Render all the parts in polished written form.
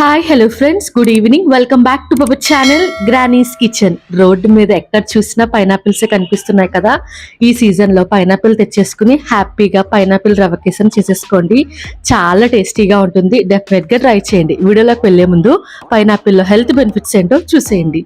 Hi hello friends, good evening. Welcome back to our channel granny's kitchen. Road మీద ఎక్కడ చూసినా pineapples కనిపిస్తున్నాయి కదా. ఈ సీజన్ లో పైనాపిల్ తెచ్చేసుకుని హ్యాపీగా పైనాపిల్ రవ్వ కేసరి చేసేసుకోండి. చాలా టేస్టీగా ఉంటుంది. డెఫినెట్ గా ట్రై చేయండి. వీడియోలోకి వెళ్లే ముందు పైనాపిల్ లో హెల్త్ బెనిఫిట్స్ ఏంటో చూసేయండి.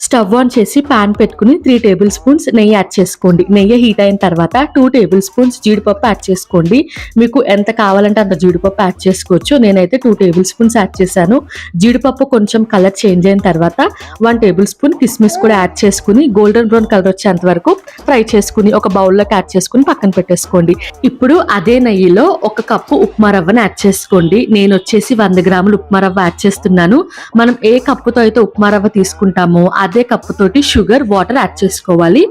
స్టవ్ ఆన్ చేసి పాన్ పెట్టుకుని 3 టేబుల్ స్పూన్స్ నెయ్యి యాడ్ చేసుకోండి. నెయ్యి హీట్ అయిన తర్వాత 2 టేబుల్ స్పూన్స్ జీడిపప్పు యాడ్ చేసుకోండి. మీకు ఎంత కావాలంటే అంత జీడిపప్పు యాడ్ చేసుకోవచ్చు. నేనైతే 2 టేబుల్ స్పూన్స్ యాడ్ చేశాను. జీడిపప్పు కొంచెం కలర్ చేంజ్ అయిన తర్వాత 1 టేబుల్ స్పూన్ కిస్మిస్ కూడా యాడ్ చేసుకుని గోల్డెన్ బ్రౌన్ కలర్ వచ్చేంత వరకు ఫ్రై చేసుకుని ఒక బౌల్లోకి యాడ్ చేసుకుని పక్కన పెట్టేసుకోండి. ఇప్పుడు అదే నెయ్యిలో 1 కప్పు ఉప్మా రవ్వను యాడ్ చేసుకోండి. నేను వచ్చేసి 100 గ్రాములు ఉప్మా రవ్వ యాడ్ చేస్తున్నాను. మనం ఏ కప్పుతో అయితే ఉప్మా రవ్వ తీసుకుంటామో అదే కప్పుతోటి షుగర్, వాటర్ యాడ్ చేసుకోవాలి.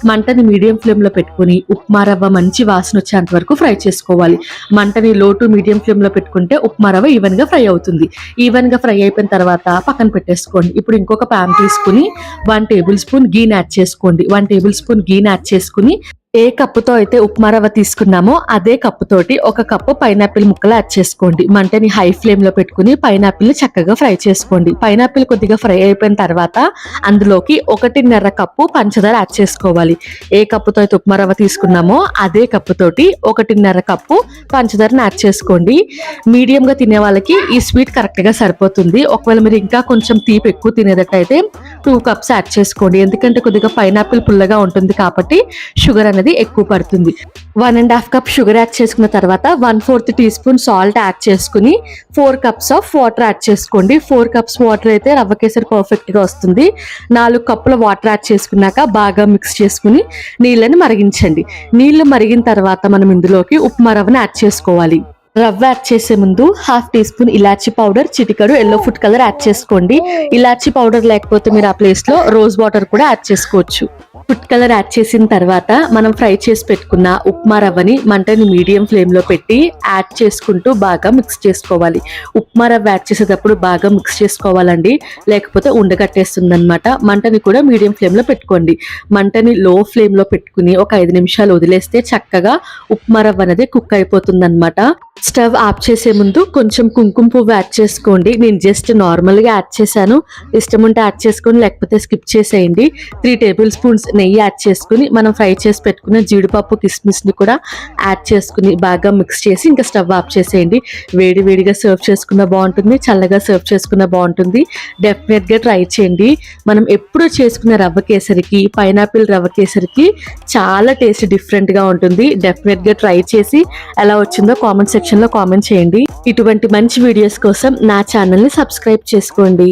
మంటని మీడియం ఫ్లేమ్ లో పెట్టుకుని ఉప్మా రవ్వ మంచి వాసన వచ్చేంత వరకు ఫ్రై చేసుకోవాలి. మంటని లో టు మీడియం ఫ్లేమ్ లో పెట్టుకుంటే ఉప్మా రవ్వ ఈవెన్ గా ఫ్రై అవుతుంది. ఈవెన్ గా ఫ్రై అయిపోయిన తర్వాత పక్కన పెట్టేసుకోండి. ఇప్పుడు ఇంకొక ప్యాన్ తీసుకుని 1 టేబుల్ స్పూన్ గీని యాడ్ చేసుకోండి. 1 టేబుల్ స్పూన్ గీని యాడ్ చేసుకుని ఏ కప్పుతో అయితే ఉప్మా రవ్వ తీసుకున్నామో అదే కప్పుతోటి 1 కప్పు పైనాపిల్ ముక్కలు యాడ్ చేసుకోండి. మంటని హై ఫ్లేమ్ లో పెట్టుకుని పైనాపిల్ చక్కగా ఫ్రై చేసుకోండి. పైనాపిల్ కొద్దిగా ఫ్రై అయిపోయిన తర్వాత అందులోకి 1.5 కప్పు పంచదార యాడ్ చేసుకోవాలి. ఏ కప్పుతో అయితే ఉప్మా రవ్వ తీసుకున్నామో అదే కప్పుతోటి 1.5 కప్పు పంచదారని యాడ్ చేసుకోండి. మీడియం గా తినే వాళ్ళకి ఈ స్వీట్ కరెక్ట్ గా సరిపోతుంది. ఒకవేళ మీరు ఇంకా కొంచెం తీపి ఎక్కువ తినేదట్టయితే 2 కప్స్ యాడ్ చేసుకోండి. ఎందుకంటే కొద్దిగా పైనాపిల్ పుల్లగా ఉంటుంది కాబట్టి షుగర్ అనేది ఎక్కువ పడుతుంది. 1.5 కప్ షుగర్ యాడ్ చేసుకున్న తర్వాత 1/4 టీ స్పూన్ సాల్ట్ యాడ్ చేసుకుని 4 కప్స్ ఆఫ్ వాటర్ యాడ్ చేసుకోండి. 4 కప్స్ వాటర్ అయితే రవ్వ కేసరి పర్ఫెక్ట్ గా వస్తుంది. 4 కప్పుల వాటర్ యాడ్ చేసుకున్నాక బాగా మిక్స్ చేసుకుని నీళ్ళని మరిగించండి. నీళ్లు మరిగిన తర్వాత మనం ఇందులోకి ఉప్మా రవ్వని యాడ్ చేసుకోవాలి. రవ్వ యాడ్ చేసే ముందు 1/2 టీ స్పూన్ ఇలాచీ పౌడర్, చిటికెడు ఎల్లో ఫుడ్ కలర్ యాడ్ చేసుకోండి. ఇలాచీ పౌడర్ లేకపోతే మీరు ఆ ప్లేస్ లో రోజ్ వాటర్ కూడా యాడ్ చేసుకోవచ్చు. ఫుడ్ కలర్ యాడ్ చేసిన తర్వాత మనం ఫ్రై చేసి పెట్టుకున్న ఉప్మా రవ్వని మంటని మీడియం ఫ్లేమ్ లో పెట్టి యాడ్ చేసుకుంటూ బాగా మిక్స్ చేసుకోవాలి. ఉప్మా రవ్వ యాడ్ చేసేటప్పుడు బాగా మిక్స్ చేసుకోవాలండి, లేకపోతే ఉండగట్టేస్తుంది అనమాట. మంటని కూడా మీడియం ఫ్లేమ్ లో పెట్టుకోండి. మంటని లో ఫ్లేమ్ లో పెట్టుకుని ఒక 5 నిమిషాలు వదిలేస్తే చక్కగా ఉప్మా రవ్వ అనేది కుక్ అయిపోతుంది అనమాట. స్టవ్ ఆఫ్ చేసే ముందు కొంచెం కుంకుమ పువ్వు యాడ్ చేసుకోండి. నేను జస్ట్ నార్మల్ గా యాడ్ చేశాను. ఇష్టం ఉంటే యాడ్ చేసుకొని లేకపోతే స్కిప్ చేసేయండి. 3 టేబుల్ స్పూన్స్ నెయ్యి యాడ్ చేసుకుని మనం ఫ్రై చేసి పెట్టుకున్న జీడిపప్పు, కిస్మిస్ ని కూడా యాడ్ చేసుకుని బాగా మిక్స్ చేసి ఇంకా స్టవ్ ఆఫ్ చేసేయండి. వేడి వేడిగా సర్వ్ చేసుకున్న బాగుంటుంది, చల్లగా సర్వ్ చేసుకున్న బాగుంటుంది. డెఫినెట్ గా ట్రై చేయండి. మనం ఎప్పుడు చేసుకున్న రవ్వ కేసరికి, పైనాపిల్ రవ్వ కేసరికి చాలా టేస్ట్ డిఫరెంట్ గా ఉంటుంది. డెఫినెట్ గా ట్రై చేసి ఎలా వచ్చిందో కామెంట్ సెక్షన్ లో కామెంట్ చేయండి. ఇటువంటి మంచి వీడియోస్ కోసం నా ఛానల్ ని సబ్స్క్రైబ్ చేసుకోండి.